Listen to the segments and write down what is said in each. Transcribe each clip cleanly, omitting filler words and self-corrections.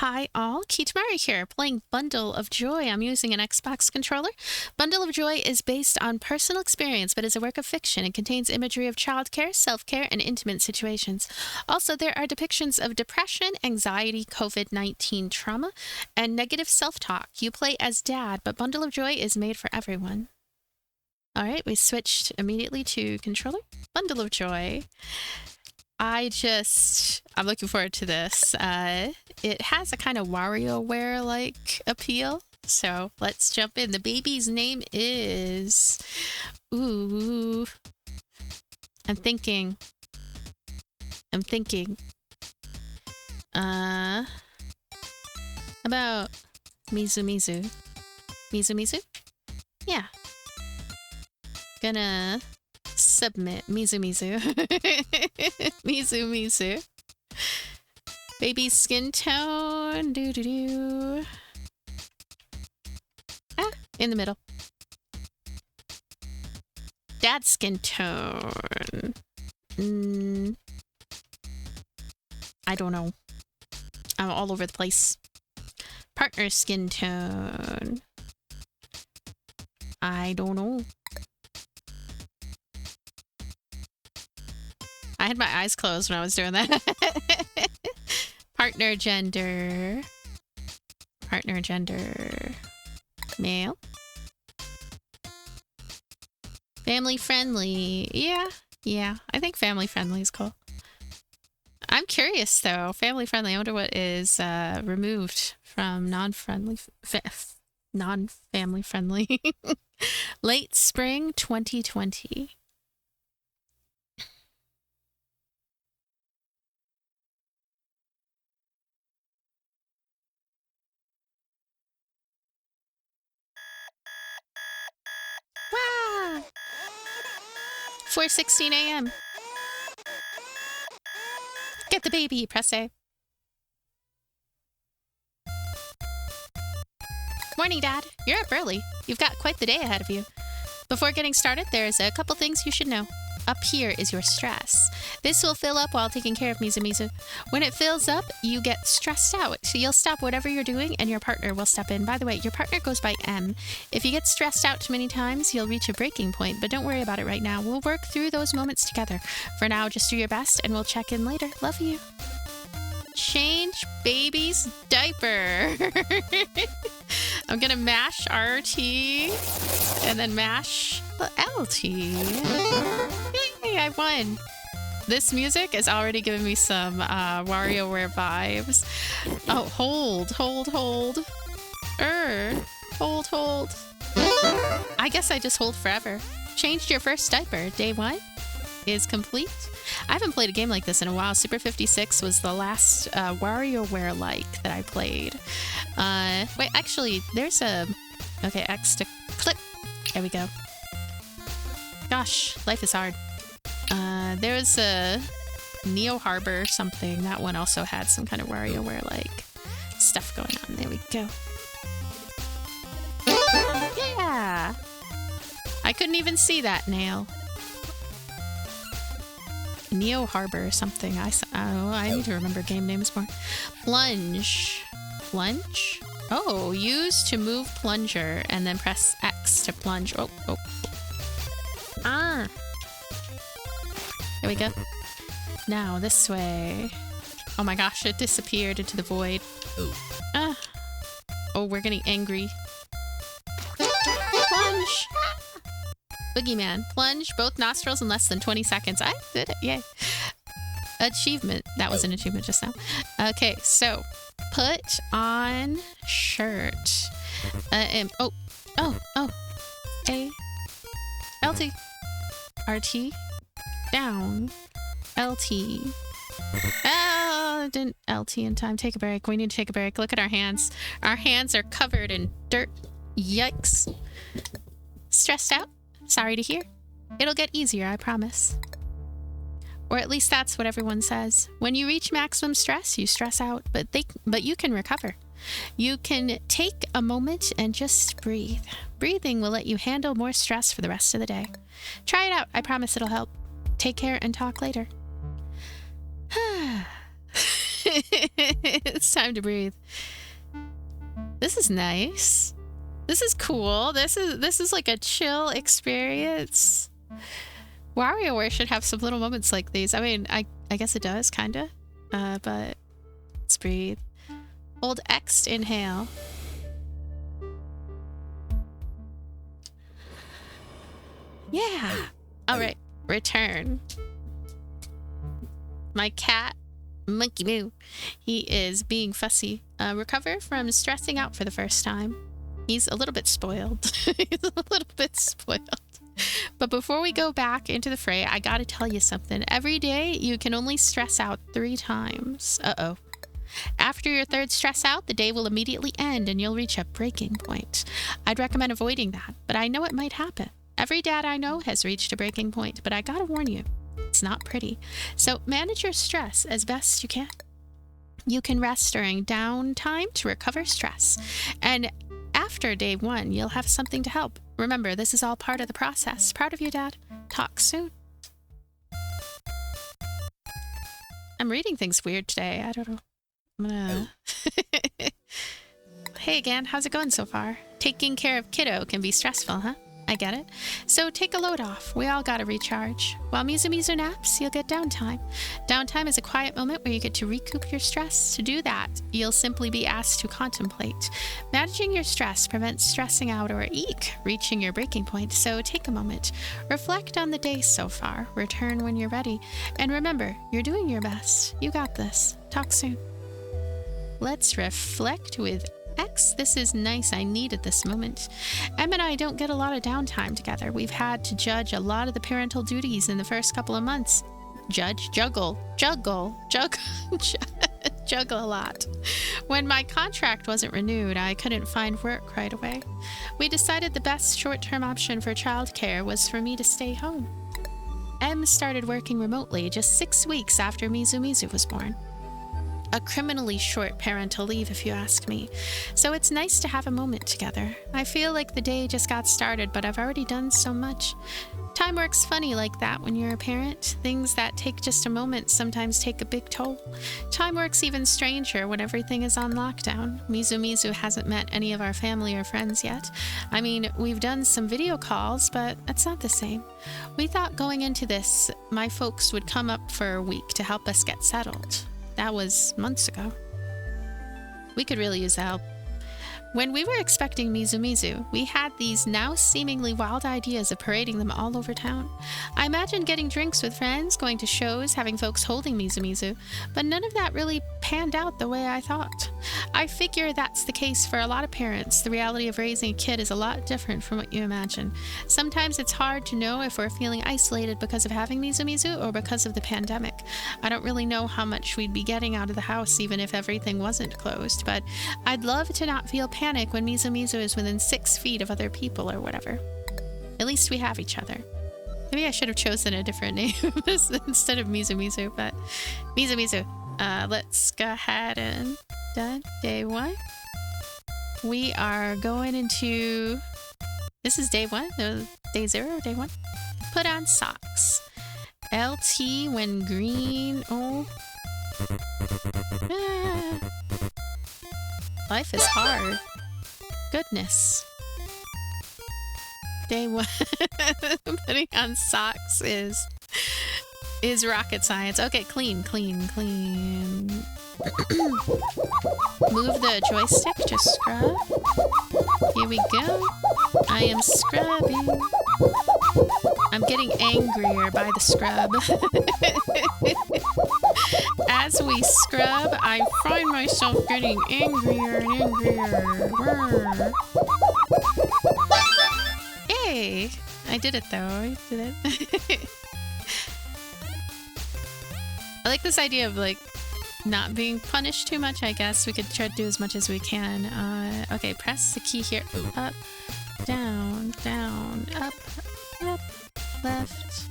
Hi all, Kitamari here, playing Bundle of Joy. I'm using an Xbox controller. Bundle of Joy is based on personal experience, but is a work of fiction and contains imagery of childcare, self-care, and intimate situations. Also, there are depictions of depression, anxiety, COVID-19 trauma, and negative self-talk. You play as Dad, but Bundle of Joy is made for everyone. Alright, we switched immediately to controller. Bundle of Joy. I'm looking forward to this. It has a kind of Warioware-like appeal, so let's jump in. The baby's name is... Ooh. I'm thinking. About Mizu. Mizu? Yeah. Gonna... submit Mizu. Mizu. Baby skin tone. Ah, in the middle. Dad's skin tone. I don't know. I'm all over the place. Partner skin tone. I don't know. I had my eyes closed when I was doing that. Partner gender. Male. Family friendly. Yeah. I think family friendly is cool. I'm curious though. Family friendly. I wonder what is removed from non-family friendly. Late spring 2020. Wow! 4:16 a.m. Get the baby, press A. Morning, Dad. You're up early. You've got quite the day ahead of you. Before getting started, there's a couple things you should know. Up here is your stress. This will fill up while taking care of Mizu. When it fills up, you get stressed out. So you'll stop whatever you're doing and your partner will step in. By the way, your partner goes by M. If you get stressed out too many times, you'll reach a breaking point, but don't worry about it right now. We'll work through those moments together. For now, just do your best and we'll check in later. Love you. Change baby's diaper. I'm gonna mash RT and then mash LT. Yay, I won. This music is already giving me some WarioWare vibes. Oh, hold. Hold. I guess I just hold forever. Changed your first diaper. Day 1 is complete. I haven't played a game like this in a while. Super 56 was the last Warioware-like that I played. Wait, actually, there's a... Okay, X to click. There we go. Gosh, life is hard. There was a Neo Harbor something. That one also had some kind of Warioware-like stuff going on. There we go. Yeah! I couldn't even see that nail. Neo Harbor or something. I need to remember game names more. Plunge. Plunge? Oh, use to move plunger and then press X to plunge. Oh. Ah. There we go. Now this way. Oh my gosh, it disappeared into the void. Ah. Oh, we're getting angry. Plunge. Boogeyman. Plunge both nostrils in less than 20 seconds. I did it. Yay. Achievement. That was an achievement just now. Okay, so put on shirt. Oh. A. LT. RT. Down. LT. Oh, didn't LT in time. Take a break. We need to take a break. Look at our hands. Our hands are covered in dirt. Yikes. Stressed out? Sorry to hear. It'll get easier, I promise. Or at least that's what everyone says. When you reach maximum stress, you stress out, but you can recover. You can take a moment and just breathe. Breathing will let you handle more stress for the rest of the day. Try it out. I promise it'll help. Take care and talk later. It's time to breathe. This is nice. This is cool. This is like a chill experience. WarioWare should have some little moments like these. I mean, I guess it does, kinda. But let's breathe. Hold X to inhale. Yeah. All right. Return. My cat, Monkey Moo, he is being fussy. Recover from stressing out for the first time. He's a little bit spoiled. He's a little bit spoiled. But before we go back into the fray, I gotta tell you something. Every day, you can only stress out 3 times. Uh-oh. After your 3rd stress out, the day will immediately end and you'll reach a breaking point. I'd recommend avoiding that, but I know it might happen. Every dad I know has reached a breaking point, but I gotta warn you, it's not pretty. So manage your stress as best you can. You can rest during downtime to recover stress. And after day 1, you'll have something to help. Remember, this is all part of the process. Proud of you, Dad. Talk soon. I'm reading things weird today. I don't know. I'm gonna... Hey again, how's it going so far? Taking care of kiddo can be stressful, huh? I get it. So take a load off. We all gotta recharge. While Mizu naps, you'll get downtime. Downtime is a quiet moment where you get to recoup your stress. To do that, you'll simply be asked to contemplate. Managing your stress prevents stressing out or reaching your breaking point. So take a moment. Reflect on the day so far. Return when you're ready. And remember, you're doing your best. You got this. Talk soon. Let's reflect with X. This is nice. I needed this moment. Em and I don't get a lot of downtime together. We've had to judge a lot of the parental duties in the first couple of months. Juggle a lot. When my contract wasn't renewed, I couldn't find work right away. We decided the best short-term option for childcare was for me to stay home. Em started working remotely just 6 weeks after Mizu was born. A criminally short parental leave, if you ask me. So it's nice to have a moment together. I feel like the day just got started, but I've already done so much. Time works funny like that when you're a parent. Things that take just a moment sometimes take a big toll. Time works even stranger when everything is on lockdown. Mizu hasn't met any of our family or friends yet. I mean, we've done some video calls, but that's not the same. We thought going into this, my folks would come up for a week to help us get settled. That was months ago. We could really use help. When we were expecting Mizu, we had these now seemingly wild ideas of parading them all over town. I imagined getting drinks with friends, going to shows, having folks holding Mizu, but none of that really panned out the way I thought. I figure that's the case for a lot of parents. The reality of raising a kid is a lot different from what you imagine. Sometimes it's hard to know if we're feeling isolated because of having Mizu or because of the pandemic. I don't really know how much we'd be getting out of the house even if everything wasn't closed, but I'd love to not feel panic when Mizu is within 6 feet of other people or whatever. At least we have each other. Maybe I should have chosen a different name instead of Mizu, but Mizu. Let's go ahead and done day 1. We are going into... This is day 1? No, day 0 or day 1? Put on socks. LT when green. Oh. Ah. Life is hard. Goodness. Day 1. Putting on socks is rocket science. Okay, clean. Move the joystick to scrub. Here we go. I am scrubbing. I'm getting angrier by the scrub. As we scrub, I find myself getting angrier and angrier. Brr. Yay! I did it though. I did it. I like this idea of like not being punished too much, I guess. We could try to do as much as we can. Okay, press the key here. Up, down, down, up, left.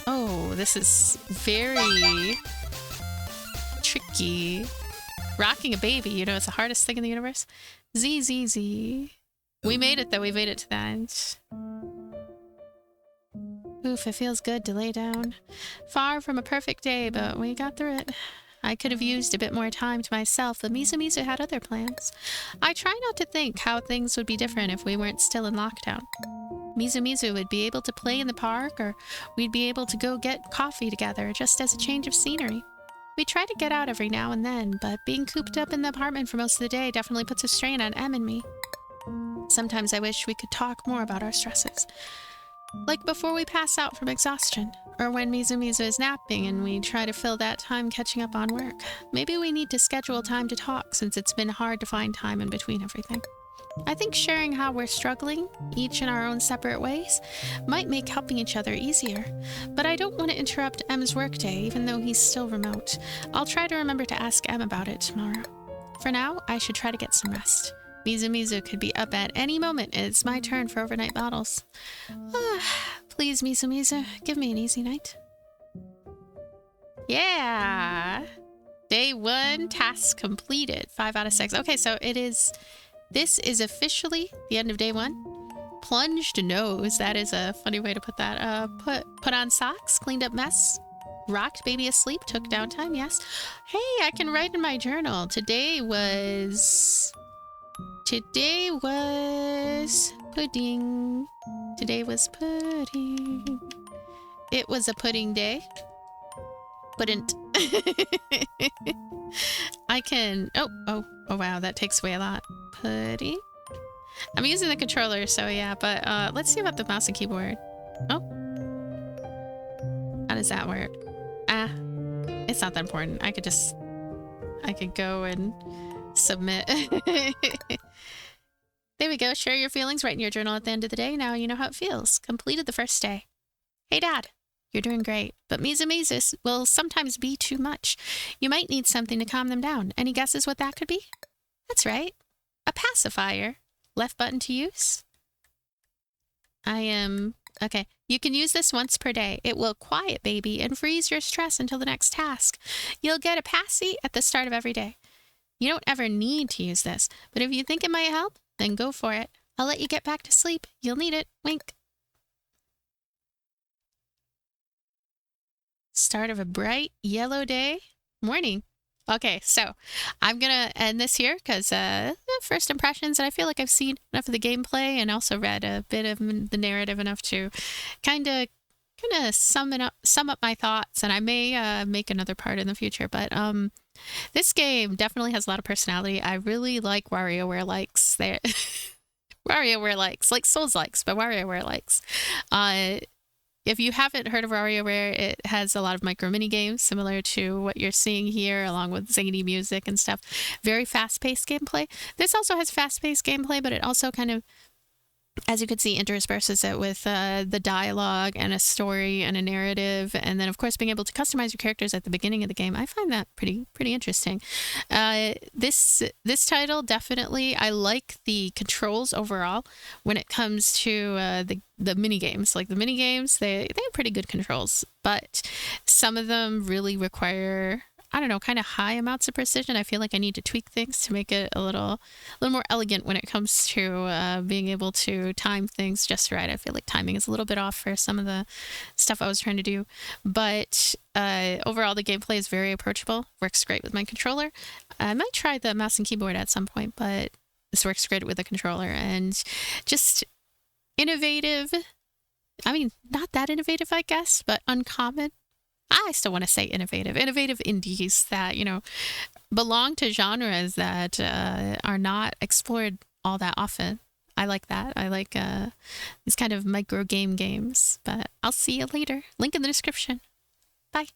Oh, this is very tricky. Rocking a baby, you know, it's the hardest thing in the universe. Z. We made it though, we made it to the end. Oof, it feels good to lay down. Far from a perfect day, but we got through it. I could have used a bit more time to myself, but Mizu had other plans. I try not to think how things would be different if we weren't still in lockdown. Mizu would be able to play in the park, or we'd be able to go get coffee together just as a change of scenery. We try to get out every now and then, but being cooped up in the apartment for most of the day definitely puts a strain on Em and me. Sometimes I wish we could talk more about our stresses. Like before we pass out from exhaustion, or when Mizu is napping and we try to fill that time catching up on work. Maybe we need to schedule time to talk since it's been hard to find time in between everything. I think sharing how we're struggling, each in our own separate ways, might make helping each other easier. But I don't want to interrupt Em's workday, even though he's still remote. I'll try to remember to ask Em about it tomorrow. For now, I should try to get some rest. Mizu could be up at any moment, and it's my turn for overnight bottles. Please, Mizu, give me an easy night. Yeah! Day 1, task completed. 5 out of 6. Okay, so this is officially the end of day 1. Plunged nose, that is a funny way to put that. Put on socks, cleaned up mess. Rocked baby asleep, took downtime, yes. Hey, I can write in my journal. Today was pudding. Today was pudding. It was a pudding day. Puddin't. I can... Oh, wow, that takes away a lot. Pudding. I'm using the controller, so yeah, but let's see about the mouse and keyboard. Oh. How does that work? It's not that important. I could go and submit. There we go. Share your feelings. Write in your journal at the end of the day. Now you know how it feels. Completed the first day. Hey, Dad. You're doing great. But Mizu will sometimes be too much. You might need something to calm them down. Any guesses what that could be? That's right. A pacifier. Left button to use? Okay. You can use this once per day. It will quiet baby and freeze your stress until the next task. You'll get a passy at the start of every day. You don't ever need to use this, but if you think it might help, then go for it. I'll let you get back to sleep. You'll need it. Wink. Start of a bright yellow day. Morning. Okay, so I'm going to end this here because first impressions, and I feel like I've seen enough of the gameplay and also read a bit of the narrative enough to kind of sum up my thoughts, and I may make another part in the future, but this game definitely has a lot of personality. I really like Warioware-likes. Warioware-likes, like Souls-likes, but Warioware-likes. If you haven't heard of WarioWare, it has a lot of micro minigames similar to what you're seeing here, along with zany music and stuff. Very fast-paced gameplay. This also has fast-paced gameplay, but it also kind of, as you can see, intersperses it with the dialogue and a story and a narrative, and then of course being able to customize your characters at the beginning of the game. I find that pretty interesting. This title, definitely, I like the controls overall when it comes to the mini games. Like the mini games, they have pretty good controls, but some of them really require, I don't know, kind of high amounts of precision. I feel like I need to tweak things to make it a little more elegant when it comes to being able to time things just right. I feel like timing is a little bit off for some of the stuff I was trying to do. But overall, the gameplay is very approachable. Works great with my controller. I might try the mouse and keyboard at some point, but this works great with the controller. And just innovative. I mean, not that innovative, I guess, but uncommon. I still want to say innovative indies that, you know, belong to genres that are not explored all that often. I like that. I like these kind of micro games, but I'll see you later. Link in the description. Bye.